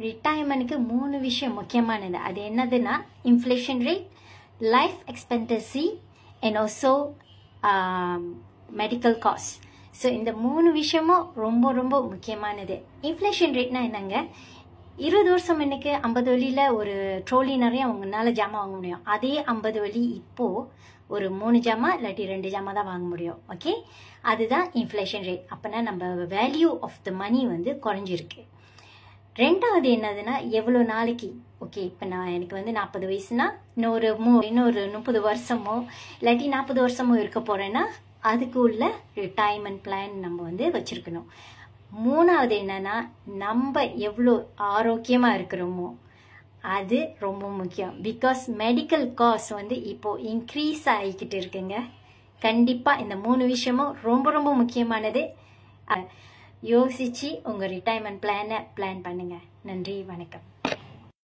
ரிட்டையர்மெண்ட்டுக்கு 3 விஷயம் முக்கியமானது. அது என்னதுன்னா inflation rate, life expectancy and also medical cost. So இந்த 3 விஷயமும் ரொம்ப ரொம்ப முக்கியமானது. இன்ஃப்ளேஷன் ரேட்னா என்னங்க, 20 வருஷம் முன்னுக்கு 50 வழியில் ஒரு ட்ரோலி நிறைய அவங்களால ஜாமான் வாங்க முடியும். அதே 50 வழி இப்போது ஒரு 3 ஜாமான் இல்லாட்டி 2 ஜாமான் தான் வாங்க முடியும். ஓகே, அதுதான் இன்ஃப்ளேஷன் ரேட். அப்போனா நம்ம வேல்யூ ஆஃப் த மணி வந்து குறைஞ்சிருக்கு. ரெண்டாவது என்னதுன்னா எவ்வளோ நாளைக்கு. ஓகே, இப்போ எனக்கு வந்து 40 வயசுனா இன்னொரு 30 வருஷமோ இல்லாட்டி 40 வருஷமோ இருக்க போகிறேன்னா அதுக்கு உள்ள ரிட்டையர்மெண்ட் பிளான் நம்ம வந்து வச்சுருக்கணும். மூணாவது என்னன்னா நம்ம எவ்வளோ ஆரோக்கியமாக இருக்கிறோமோ அது ரொம்ப முக்கியம். பிகாஸ் மெடிக்கல் காஸ்ட் வந்து இப்போது இன்க்ரீஸ் ஆகிக்கிட்டு இருக்குங்க. கண்டிப்பாக இந்த 3 விஷயமும் ரொம்ப ரொம்ப முக்கியமானது. யோசித்து உங்கள் ரிட்டையர்மெண்ட் பிளானை பிளான் பண்ணுங்கள். நன்றி, வணக்கம்.